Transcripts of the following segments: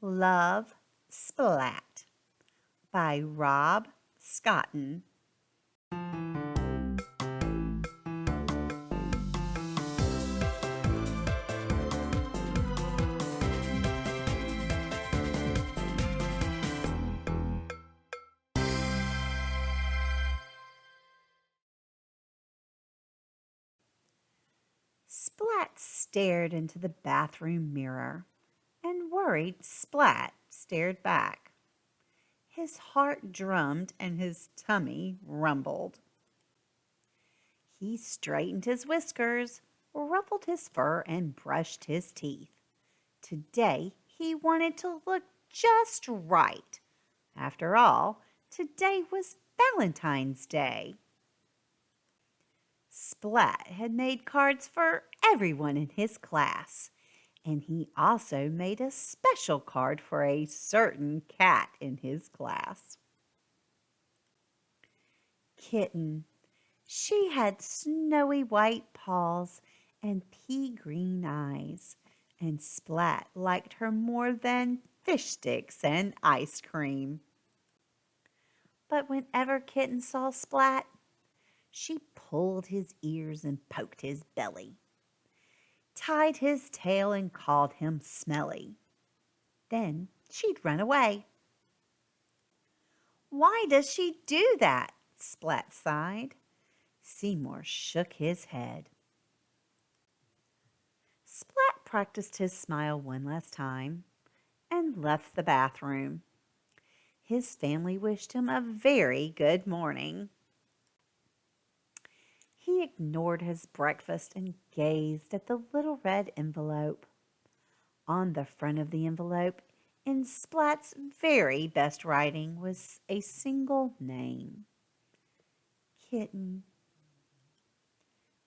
Love, Splat by Rob Scotton. Splat stared into the bathroom mirror, and worried Splat stared back. His heart drummed and his tummy rumbled. He straightened his whiskers, ruffled his fur, and brushed his teeth. Today he wanted to look just right. After all, today was Valentine's Day. Splat had made cards for everyone in his class, and he also made a special card for a certain cat in his class. Kitten. She had snowy white paws and pea green eyes, and Splat liked her more than fish sticks and ice cream. But whenever Kitten saw Splat, she pulled his ears and poked his belly, tied his tail and called him smelly. Then she'd run away. "Why does she do that?" Splat sighed. Seymour shook his head. Splat practiced his smile one last time and left the bathroom. His family wished him a very good morning. He ignored his breakfast and gazed at the little red envelope. On the front of the envelope, in Splat's very best writing, was a single name: Kitten.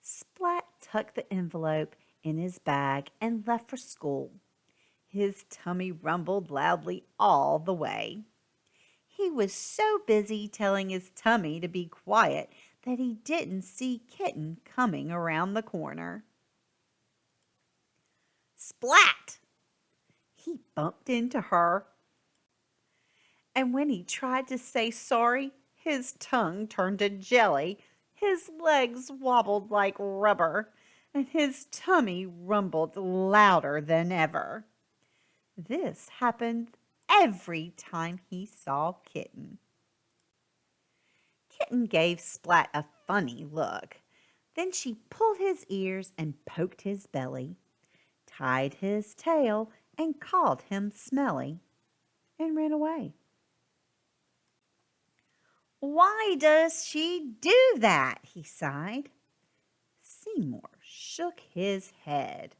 Splat tucked the envelope in his bag and left for school. His tummy rumbled loudly all the way. He was so busy telling his tummy to be quiet that he didn't see Kitten coming around the corner. Splat! He bumped into her. And when he tried to say sorry, his tongue turned to jelly, his legs wobbled like rubber, and his tummy rumbled louder than ever. This happened every time he saw Kitten. Kitten gave Splat a funny look. Then she pulled his ears and poked his belly, tied his tail and called him smelly, and ran away. "Why does she do that?" he sighed. Seymour shook his head.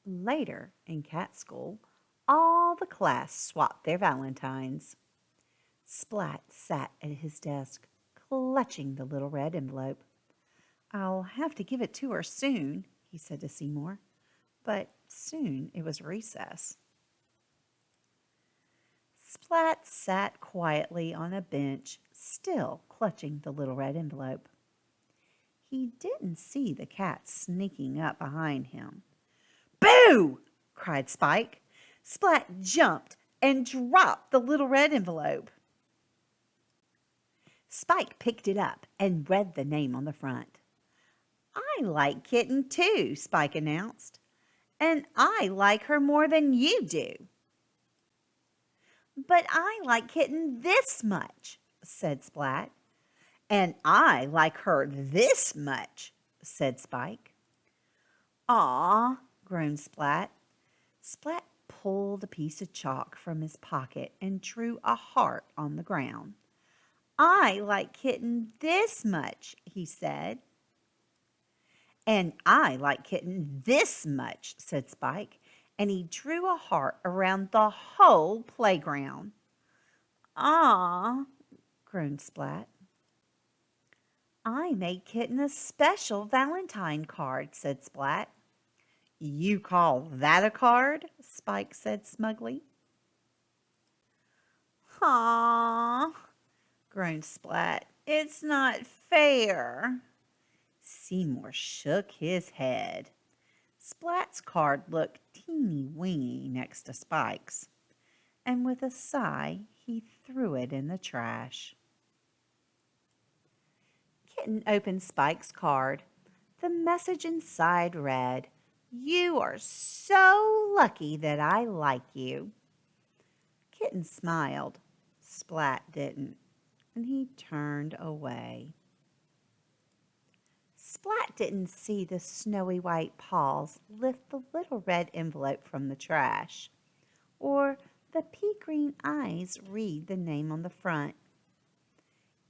Later, in cat school, all the class swapped their valentines. Splat sat at his desk, clutching the little red envelope. "I'll have to give it to her soon," he said to Seymour. But soon it was recess. Splat sat quietly on a bench, still clutching the little red envelope. He didn't see the cat sneaking up behind him. "Boo!" cried Spike. Splat jumped and dropped the little red envelope. Spike picked it up and read the name on the front. "I like Kitten too," Spike announced. "And I like her more than you do." "But I like Kitten this much," said Splat. "And I like her this much," said Spike. "Aw," groaned Splat. Splat pulled a piece of chalk from his pocket and drew a heart on the ground. "I like Kitten this much," he said. "And I like Kitten this much," said Spike, and he drew a heart around the whole playground. "Aw," groaned Splat. "I made Kitten a special Valentine card," said Splat. "You call that a card?" Spike said smugly. "Aw," groaned Splat. "It's not fair." Seymour shook his head. Splat's card looked teeny weeny next to Spike's, and with a sigh, he threw it in the trash. Kitten opened Spike's card. The message inside read, "You are so lucky that I like you." Kitten smiled. Splat didn't, and he turned away. Splat didn't see the snowy white paws lift the little red envelope from the trash, or the pea-green eyes read the name on the front.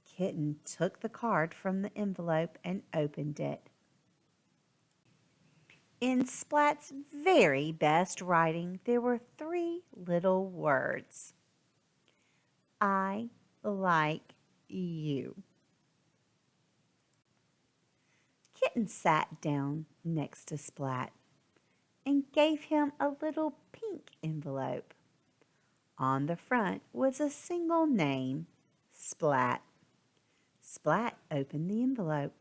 Kitten took the card from the envelope and opened it. In Splat's very best writing, there were 3 little words. I like you. Kitten sat down next to Splat and gave him a little pink envelope. On the front was a single name, Splat. Splat opened the envelope.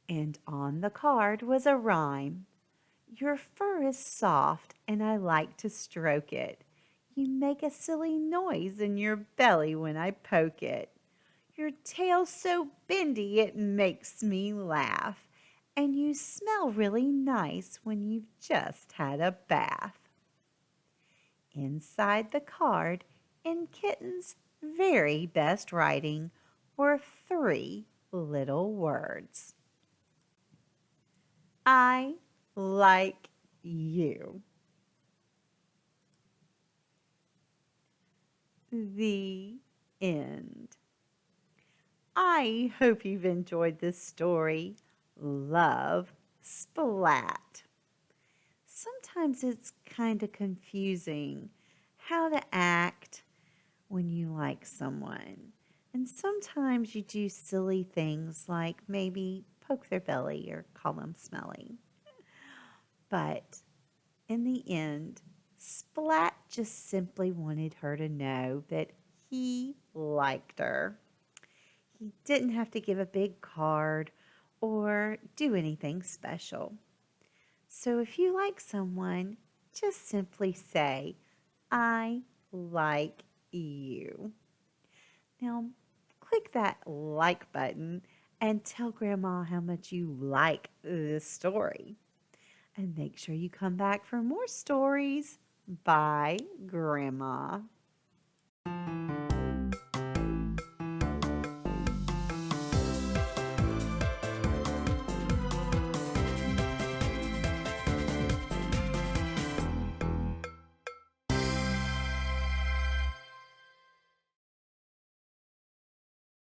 And on the card was a rhyme. Your fur is soft and I like to stroke it. You make a silly noise in your belly when I poke it. Your tail's so bendy it makes me laugh. And you smell really nice when you've just had a bath. Inside the card, in Kitten's very best writing, were 3 little words. I like you. The end. I hope you've enjoyed this story. Love, Splat. Sometimes it's kind of confusing how to act when you like someone. And sometimes you do silly things like maybe poke their belly or call them smelly. But in the end, Splat just simply wanted her to know that he liked her. He didn't have to give a big card or do anything special. So if you like someone, just simply say, I like you. Now, click that like button and tell Grandma how much you like this story. And make sure you come back for more stories by Grandma.